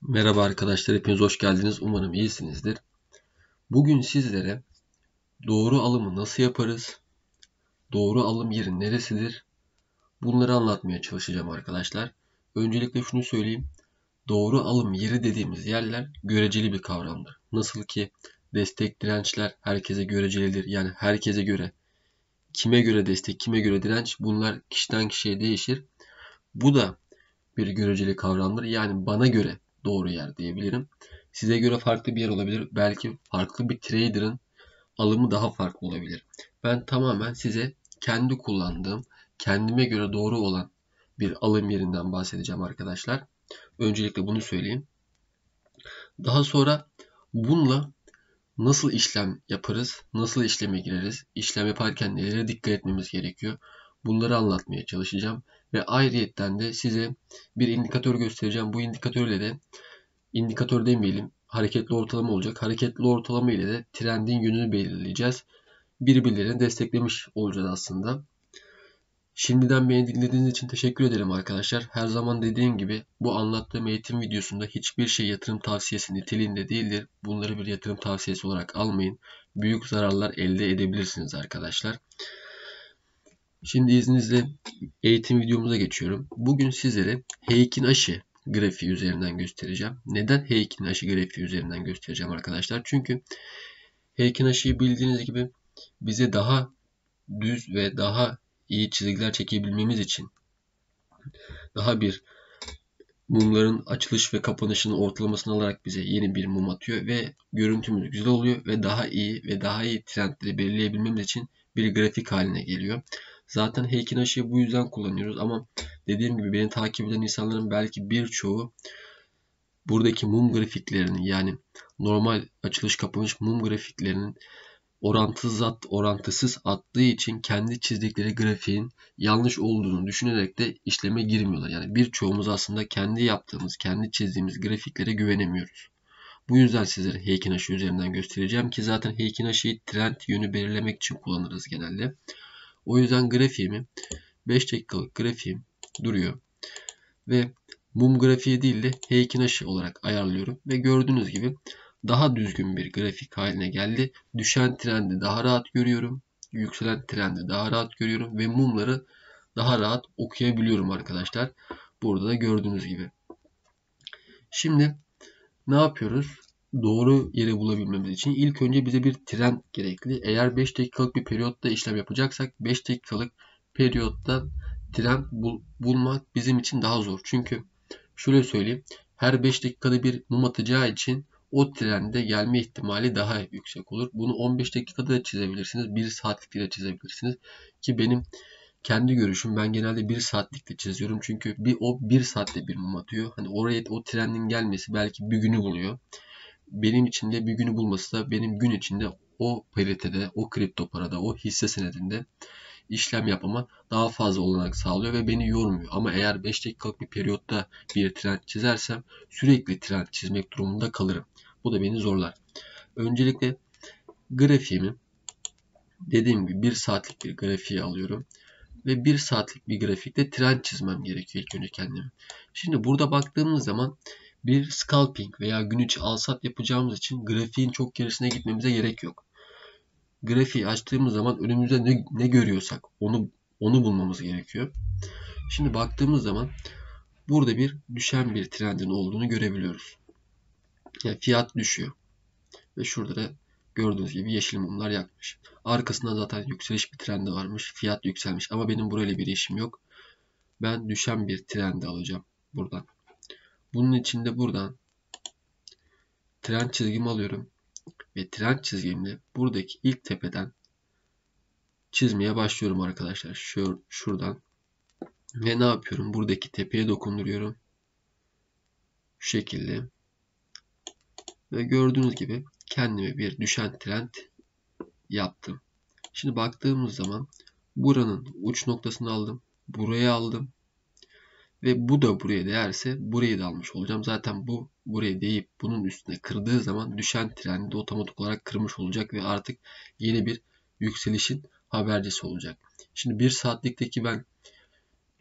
Merhaba arkadaşlar, hepiniz hoş geldiniz. Umarım iyisinizdir. Bugün sizlere doğru alımı nasıl yaparız, doğru alım yeri neresidir, bunları anlatmaya çalışacağım arkadaşlar. Öncelikle şunu söyleyeyim. Doğru alım yeri dediğimiz yerler göreceli bir kavramdır. Nasıl ki destek dirençler herkese görecelidir. Yani herkese göre, kime göre destek, kime göre direnç, bunlar kişiden kişiye değişir. Bu da bir göreceli kavramdır. Yani bana göre doğru yer diyebilirim. Size göre farklı bir yer olabilir. Belki farklı bir trader'ın alımı daha farklı olabilir. Ben tamamen size kendi kullandığım, kendime göre doğru olan bir alım yerinden bahsedeceğim arkadaşlar. Öncelikle bunu söyleyeyim. Daha sonra bununla nasıl işlem yaparız, nasıl işleme gireriz, işlem yaparken nelere dikkat etmemiz gerekiyor, bunları anlatmaya çalışacağım. Ve ayrıyetten de size bir indikatör göstereceğim. Bu indikatörle de, indikatör demeyelim, hareketli ortalama olacak. Hareketli ortalama ile de trendin yönünü belirleyeceğiz. Birbirlerini desteklemiş olacağız aslında. Şimdiden beni dinlediğiniz için teşekkür ederim arkadaşlar. Her zaman dediğim gibi bu anlattığım eğitim videosunda hiçbir şey yatırım tavsiyesi niteliğinde değildir. Bunları bir yatırım tavsiyesi olarak almayın. Büyük zararlar elde edebilirsiniz arkadaşlar. Şimdi izninizle eğitim videomuza geçiyorum. Bugün sizlere Heikin Aşı grafiği üzerinden göstereceğim. Neden Heikin Aşı grafiği üzerinden göstereceğim arkadaşlar? Çünkü Heikin Aşı'yı bildiğiniz gibi bize daha düz ve daha iyi çizgiler çekebilmemiz için daha bir mumların açılış ve kapanışının ortalamasını alarak bize yeni bir mum atıyor ve görüntümüz güzel oluyor ve daha iyi trendleri belirleyebilmemiz için bir grafik haline geliyor. Zaten Heikin Aşı'yı bu yüzden kullanıyoruz ama dediğim gibi beni takip eden insanların belki birçoğu buradaki mum grafiklerinin, yani normal açılış kapanış mum grafiklerinin orantısız attığı için kendi çizdikleri grafiğin yanlış olduğunu düşünerek de işleme girmiyorlar. Yani birçoğumuz aslında kendi yaptığımız, kendi çizdiğimiz grafiklere güvenemiyoruz. Bu yüzden sizlere Heikin Aşı üzerinden göstereceğim ki zaten Heikin Aşı'yı trend yönü belirlemek için kullanırız genelde. O yüzden grafiğimi 5 dakikalık grafiğim duruyor ve mum grafiği değil de Heikin Aşı olarak ayarlıyorum ve gördüğünüz gibi daha düzgün bir grafik haline geldi. Düşen trendi daha rahat görüyorum. Yükselen trendi daha rahat görüyorum ve mumları daha rahat okuyabiliyorum arkadaşlar. Burada da gördüğünüz gibi. Şimdi ne yapıyoruz? Doğru yeri bulabilmemiz için ilk önce bize bir trend gerekli. Eğer 5 dakikalık bir periyotta işlem yapacaksak 5 dakikalık periyotta trend bulmak bizim için daha zor. Çünkü şöyle söyleyeyim. Her 5 dakikada bir mum atacağı için o trende gelme ihtimali daha yüksek olur. Bunu 15 dakikada da çizebilirsiniz. 1 saatlikte de çizebilirsiniz. Ki benim kendi görüşüm, ben genelde 1 saatlikte çiziyorum. Çünkü o 1 saatte bir mum atıyor. Hani oraya o trendin gelmesi belki bir günü buluyor. Benim için de bir günü bulması da benim gün içinde o paritede, o kripto parada, o hisse senedinde işlem yapmama daha fazla olanak sağlıyor ve beni yormuyor. Ama eğer 5 dakikalık bir periyotta bir trend çizersem sürekli trend çizmek durumunda kalırım. Bu da beni zorlar. Öncelikle grafiğimi, dediğim gibi 1 saatlik bir grafiği alıyorum. Ve 1 saatlik bir grafikte trend çizmem gerekiyor ilk önce kendime. Şimdi burada baktığımız zaman bir scalping veya gün içi al sat yapacağımız için grafiğin çok gerisine gitmemize gerek yok. Grafiği açtığımız zaman önümüzde ne görüyorsak onu bulmamız gerekiyor. Şimdi baktığımız zaman burada bir düşen bir trendin olduğunu görebiliyoruz. Yani fiyat düşüyor. Ve şurada da gördüğünüz gibi yeşil mumlar yakmış. Arkasında zaten yükseliş bir trendi varmış. Fiyat yükselmiş ama benim burayla bir işim yok. Ben düşen bir trendi alacağım buradan. Bunun için de buradan trend çizgimi alıyorum. Ve trend çizgimle buradaki ilk tepeden çizmeye başlıyorum arkadaşlar. Şuradan. Ve ne yapıyorum? Buradaki tepeye dokunduruyorum. Şu şekilde. Ve gördüğünüz gibi kendime bir düşen trend yaptım. Şimdi baktığımız zaman buranın uç noktasını aldım. Buraya aldım. Ve bu da buraya değerse burayı da almış olacağım. Zaten bu buraya değip bunun üstüne kırdığı zaman düşen trendi de otomatik olarak kırmış olacak ve artık yeni bir yükselişin habercisi olacak. Şimdi 1 saatlikteki ben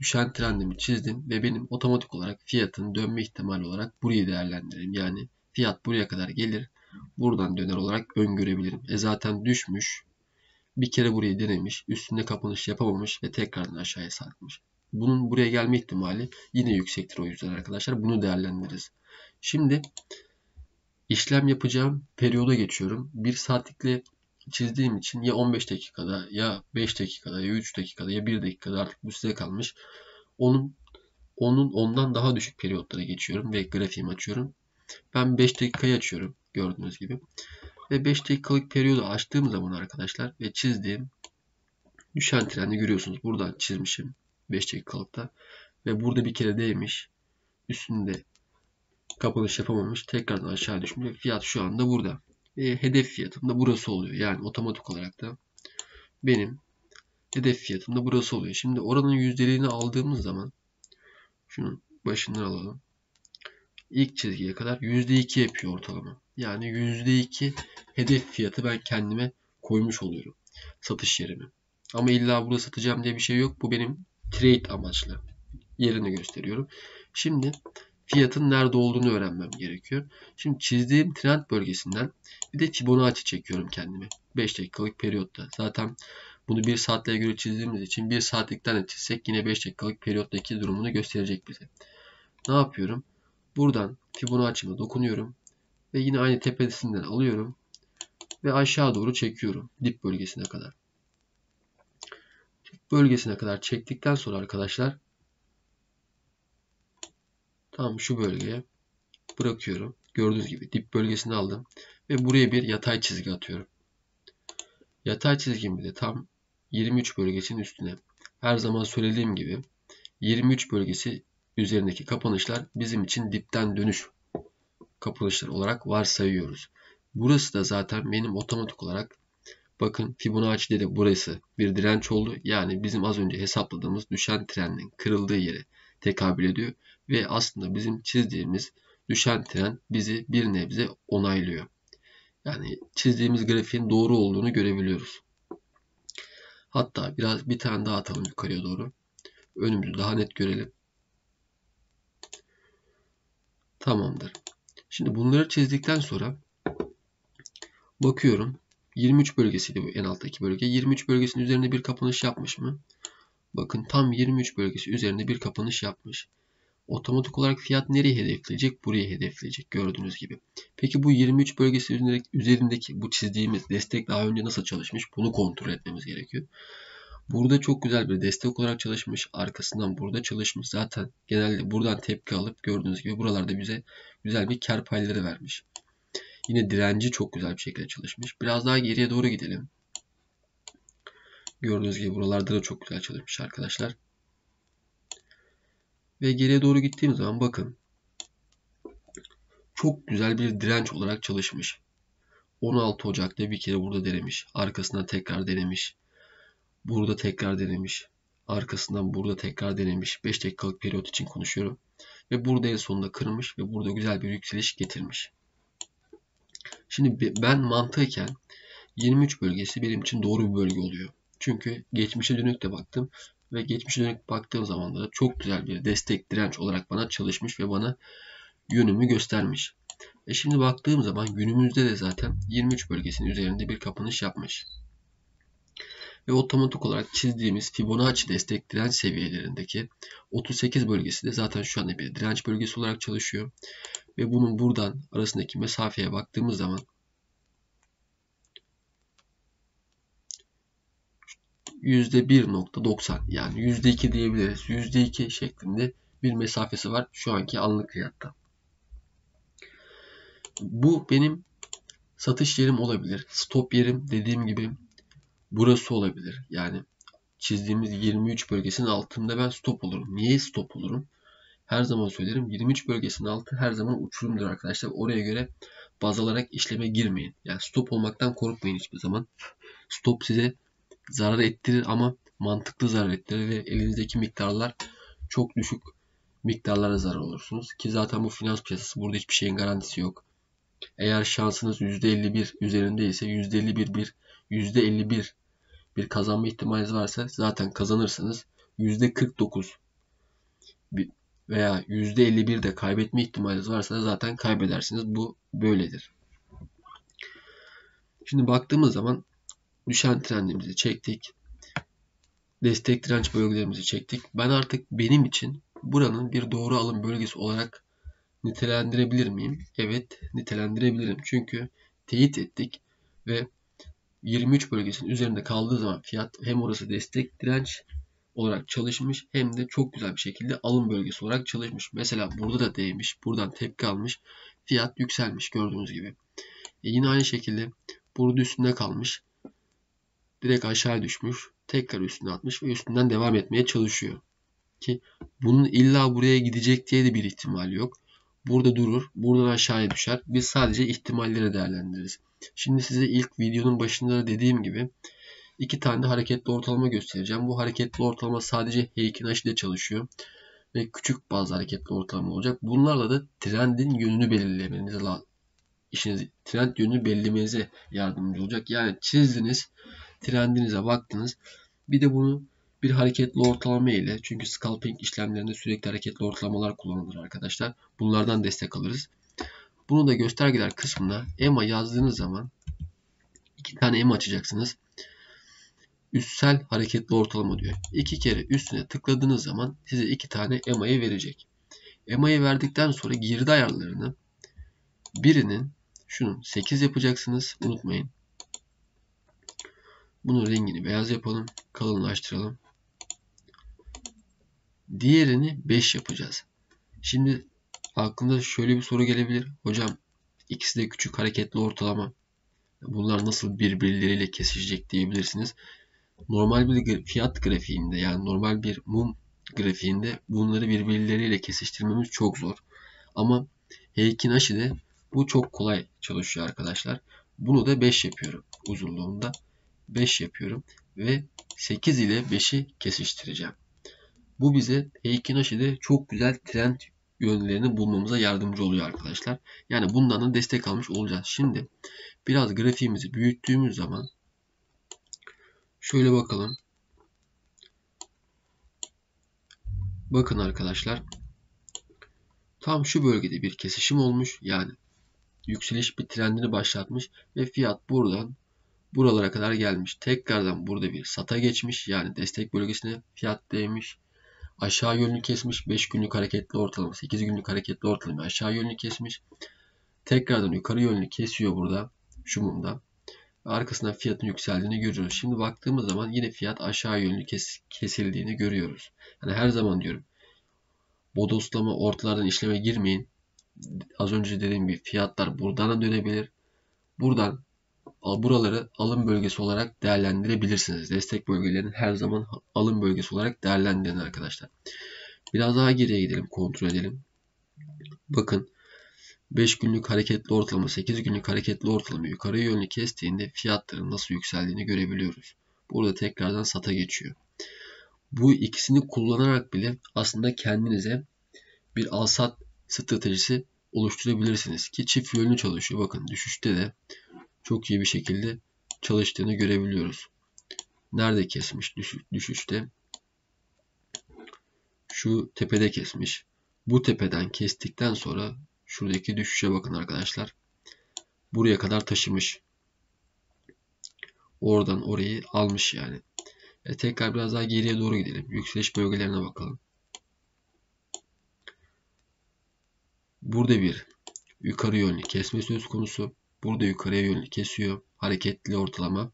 düşen trendimi çizdim ve benim otomatik olarak fiyatın dönme ihtimali olarak burayı değerlendiririm. Yani fiyat buraya kadar gelir. Buradan döner olarak öngörebilirim. Zaten düşmüş. Bir kere burayı denemiş. Üstünde kapanış yapamamış ve tekrardan aşağıya sarkmış. Bunun buraya gelme ihtimali yine yüksektir, o yüzden arkadaşlar bunu değerlendiririz. Şimdi işlem yapacağım periyoda geçiyorum. 1 saatlikle çizdiğim için ya 15 dakikada ya 5 dakikada ya 3 dakikada ya 1 dakikada, artık bu size kalmış. Ondan daha düşük periyotlara geçiyorum ve grafiğimi açıyorum. Ben 5 dakikayı açıyorum gördüğünüz gibi. Ve 5 dakikalık periyodu açtığım zaman arkadaşlar ve çizdiğim düşen trendi görüyorsunuz. Buradan çizmişim 5 dakikalıkta. Ve burada bir kere değmiş. Üstünde kapanış yapamamış. Tekrardan aşağı düşmüş. Fiyat şu anda burada. Hedef fiyatım da burası oluyor. Yani otomatik olarak da benim hedef fiyatım da burası oluyor. Şimdi oranın yüzdeliğini aldığımız zaman şunun başından alalım. İlk çizgiye kadar %2 yapıyor ortalama. Yani %2 hedef fiyatı ben kendime koymuş oluyorum. Satış yerimi. Ama illa burada satacağım diye bir şey yok. Bu benim trade amaçlı yerini gösteriyorum. Şimdi fiyatın nerede olduğunu öğrenmem gerekiyor. Şimdi çizdiğim trend bölgesinden bir de Fibonacci çekiyorum kendime. 5 dakikalık periyotta. Zaten bunu 1 saatle göre çizdiğimiz için 1 saatlikten de çizsek yine 5 dakikalık periyottaki durumunu gösterecek bize. Ne yapıyorum? Buradan Fibonacci'me dokunuyorum. Ve yine aynı tepesinden alıyorum. Ve aşağı doğru çekiyorum. Dip bölgesine kadar. Dip bölgesine kadar çektikten sonra arkadaşlar tam şu bölgeye bırakıyorum. Gördüğünüz gibi dip bölgesini aldım. Ve buraya bir yatay çizgi atıyorum. Yatay çizgimi de tam 23 bölgesinin üstüne. Her zaman söylediğim gibi 23 bölgesi üzerindeki kapanışlar bizim için dipten dönüş kapanışlar olarak varsayıyoruz. Burası da zaten benim otomatik olarak, bakın Fibonacci'de de burası bir direnç oldu. Yani bizim az önce hesapladığımız düşen trendin kırıldığı yere tekabül ediyor. Ve aslında bizim çizdiğimiz düşen trend bizi bir nebze onaylıyor. Yani çizdiğimiz grafiğin doğru olduğunu görebiliyoruz. Hatta bir tane daha atalım yukarıya doğru. Önümüzü daha net görelim. Tamamdır. Şimdi bunları çizdikten sonra bakıyorum. 23 bölgesiydi bu en alttaki bölge. 23 bölgesinin üzerinde bir kapanış yapmış mı? Bakın tam 23 bölgesi üzerinde bir kapanış yapmış. Otomatik olarak fiyat nereyi hedefleyecek? Burayı hedefleyecek gördüğünüz gibi. Peki bu 23 bölgesi üzerindeki bu çizdiğimiz destek daha önce nasıl çalışmış? Bunu kontrol etmemiz gerekiyor. Burada çok güzel bir destek olarak çalışmış. Arkasından burada çalışmış. Zaten genelde buradan tepki alıp gördüğünüz gibi buralarda bize güzel bir kar payları vermiş. Yine direnci çok güzel bir şekilde çalışmış. Biraz daha geriye doğru gidelim. Gördüğünüz gibi buralarda da çok güzel çalışmış arkadaşlar. Ve geriye doğru gittiğim zaman bakın. Çok güzel bir direnç olarak çalışmış. 16 Ocak'ta bir kere burada denemiş. Arkasından tekrar denemiş. Burada tekrar denemiş. Arkasından burada tekrar denemiş. 5 dakikalık periyot için konuşuyorum. Ve burada en sonunda kırmış ve burada güzel bir yükseliş getirmiş. Şimdi ben mantıken 23 bölgesi benim için doğru bir bölge oluyor. Çünkü geçmişe dönük de baktım. Ve geçmişe dönük baktığım zaman da çok güzel bir destek direnç olarak bana çalışmış ve bana yönümü göstermiş. Şimdi baktığım zaman günümüzde de zaten 23 bölgesinin üzerinde bir kapanış yapmış. Ve otomatik olarak çizdiğimiz Fibonacci destek direnç seviyelerindeki 38 bölgesi de zaten şu anda bir direnç bölgesi olarak çalışıyor. Ve bunun buradan arasındaki mesafeye baktığımız zaman %1.90 yani %2 diyebiliriz. %2 şeklinde bir mesafesi var şu anki anlık fiyatta. Bu benim satış yerim olabilir. Stop yerim dediğim gibi burası olabilir. Yani çizdiğimiz 23 bölgesinin altında ben stop olurum. Niye stop olurum? Her zaman söylerim, 23 bölgesinin altı her zaman uçurumdur arkadaşlar. Oraya göre baz alarak işleme girmeyin. Yani stop olmaktan korkmayın hiçbir zaman. Stop size zarar ettirir ama mantıklı zarar ettirir ve elinizdeki miktarlar çok düşük miktarlara zarar olursunuz. Ki zaten bu finans piyasası, burada hiçbir şeyin garantisi yok. Eğer şansınız %51 üzerindeyse %51 bir kazanma ihtimaliniz varsa zaten kazanırsınız. %49 veya %51 de kaybetme ihtimaliniz varsa da zaten kaybedersiniz. Bu böyledir. Şimdi baktığımız zaman düşen trendimizi çektik. Destek direnç bölgelerimizi çektik. Ben artık benim için buranın bir doğru alım bölgesi olarak nitelendirebilir miyim? Evet, nitelendirebilirim. Çünkü teyit ettik ve 23 bölgesinin üzerinde kaldığı zaman fiyat hem orası destek direnç olarak çalışmış hem de çok güzel bir şekilde alım bölgesi olarak çalışmış. Mesela burada da değmiş, buradan tepki almış, fiyat yükselmiş gördüğünüz gibi. Yine aynı şekilde burada üstünde kalmış, direkt aşağı düşmüş, tekrar üstüne atmış ve üstünden devam etmeye çalışıyor. Ki bunun illa buraya gidecek diye de bir ihtimal yok. Burada durur, buradan aşağıya düşer. Biz sadece ihtimalleri değerlendiririz. Şimdi size ilk videonun başında da dediğim gibi 2 tane de hareketli ortalama göstereceğim. Bu hareketli ortalama sadece Heikin Ashi ile çalışıyor. Ve küçük bazı hareketli ortalama olacak. Bunlarla da trendin yönünü belirlemenize trend yönünü belirlemenize yardımcı olacak. Yani çizdiniz, trendinize baktınız. Bir de bunu bir hareketli ortalama ile, çünkü scalping işlemlerinde sürekli hareketli ortalamalar kullanılır arkadaşlar. Bunlardan destek alırız. Bunu da göstergeler kısmına EMA yazdığınız zaman 2 tane EMA açacaksınız. Üstsel hareketli ortalama diyor. 2 kere üstüne tıkladığınız zaman size 2 tane EMA'yı verecek. EMA'yı verdikten sonra girdi ayarlarını birinin şunun 8 yapacaksınız. Unutmayın. Bunun rengini beyaz yapalım. Kalınlaştıralım. Diğerini 5 yapacağız. Şimdi aklınıza şöyle bir soru gelebilir. Hocam ikisi de küçük hareketli ortalama. Bunlar nasıl birbirleriyle kesişecek diyebilirsiniz. Normal bir fiyat grafiğinde, yani normal bir mum grafiğinde bunları birbirleriyle kesiştirmemiz çok zor. Ama Heikin Ashi'de bu çok kolay çalışıyor arkadaşlar. Bunu da 5 yapıyorum. Uzunluğunda 5 yapıyorum ve 8 ile 5'i kesiştireceğim. Bu bize Heikin Ashi'de çok güzel trend yönlerini bulmamıza yardımcı oluyor arkadaşlar. Yani bundan da destek almış olacağız. Şimdi biraz grafiğimizi büyüttüğümüz zaman şöyle bakalım. Bakın arkadaşlar. Tam şu bölgede bir kesişim olmuş. Yani yükseliş bir trendini başlatmış ve fiyat buradan buralara kadar gelmiş. Tekrardan burada bir sata geçmiş. Yani destek bölgesine fiyat değmiş. Aşağı yönlü kesmiş. 5 günlük hareketli ortalama, 8 günlük hareketli ortalama aşağı yönlü kesmiş. Tekrardan yukarı yönlü kesiyor burada. Şu mumda. Arkasından fiyatın yükseldiğini görüyoruz. Şimdi baktığımız zaman yine fiyat aşağı yönlü kesildiğini görüyoruz. Yani her zaman diyorum, bodoslama ortalardan işleme girmeyin. Az önce dediğim gibi fiyatlar buradan da dönebilir. Buradan buraları alım bölgesi olarak değerlendirebilirsiniz. Destek bölgelerini her zaman alım bölgesi olarak değerlendirin arkadaşlar. Biraz daha geriye gidelim, kontrol edelim. Bakın 5 günlük hareketli ortalama, 8 günlük hareketli ortalama yukarı yönlü kestiğinde fiyatların nasıl yükseldiğini görebiliyoruz. Burada tekrardan sata geçiyor. Bu ikisini kullanarak bile aslında kendinize bir al-sat stratejisi oluşturabilirsiniz ki çift yönlü çalışıyor. Bakın düşüşte de çok iyi bir şekilde çalıştığını görebiliyoruz. Nerede kesmiş düşüşte? Şu tepede kesmiş. Bu tepeden kestikten sonra şuradaki düşüşe bakın arkadaşlar. Buraya kadar taşımış. Oradan orayı almış yani. Tekrar biraz daha geriye doğru gidelim. Yükseliş bölgelerine bakalım. Burada bir yukarı yönlü kesme söz konusu. Burada yukarıya yönlü kesiyor. Hareketli ortalama.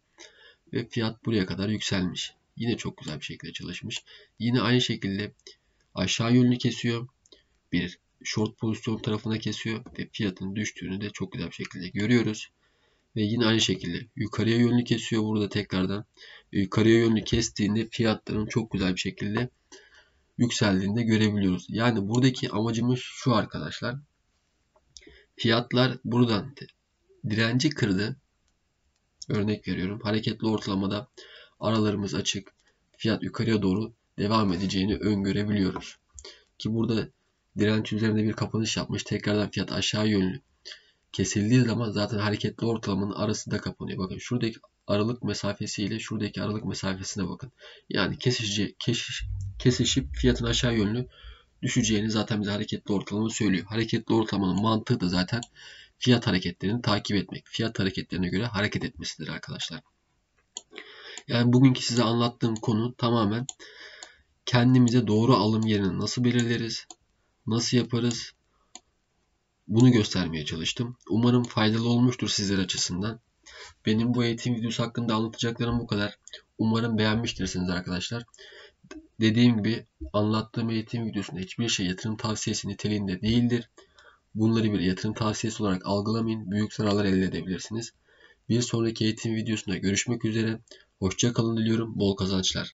Ve fiyat buraya kadar yükselmiş. Yine çok güzel bir şekilde çalışmış. Yine aynı şekilde aşağı yönlü kesiyor. Bir short pozisyon tarafına kesiyor. Ve fiyatın düştüğünü de çok güzel bir şekilde görüyoruz. Ve yine aynı şekilde yukarıya yönlü kesiyor burada tekrardan. Yukarıya yönlü kestiğinde fiyatların çok güzel bir şekilde yükseldiğini de görebiliyoruz. Yani buradaki amacımız şu arkadaşlar. Fiyatlar buradan direnci kırdı. Örnek veriyorum. Hareketli ortalamada aralarımız açık. Fiyat yukarıya doğru devam edeceğini öngörebiliyoruz. Ki burada direnç üzerinde bir kapanış yapmış. Tekrardan fiyat aşağı yönlü kesildiği zaman zaten hareketli ortalamanın arası da kapanıyor. Bakın şuradaki aralık mesafesi ile şuradaki aralık mesafesine bakın. Yani kesişip fiyatın aşağı yönlü düşeceğini zaten bize hareketli ortalama söylüyor. Hareketli ortalamanın mantığı da zaten fiyat hareketlerini takip etmek. Fiyat hareketlerine göre hareket etmesidir arkadaşlar. Yani bugünkü size anlattığım konu tamamen kendimize doğru alım yerini nasıl belirleriz, nasıl yaparız, bunu göstermeye çalıştım. Umarım faydalı olmuştur sizler açısından. Benim bu eğitim videosu hakkında anlatacaklarım bu kadar. Umarım beğenmiştirsiniz arkadaşlar. Dediğim gibi anlattığım eğitim videosunda hiçbir şey yatırım tavsiyesi niteliğinde değildir. Bunları bir yatırım tavsiyesi olarak algılamayın. Büyük zararlar elde edebilirsiniz. Bir sonraki eğitim videosunda görüşmek üzere. Hoşça kalın diliyorum. Bol kazançlar.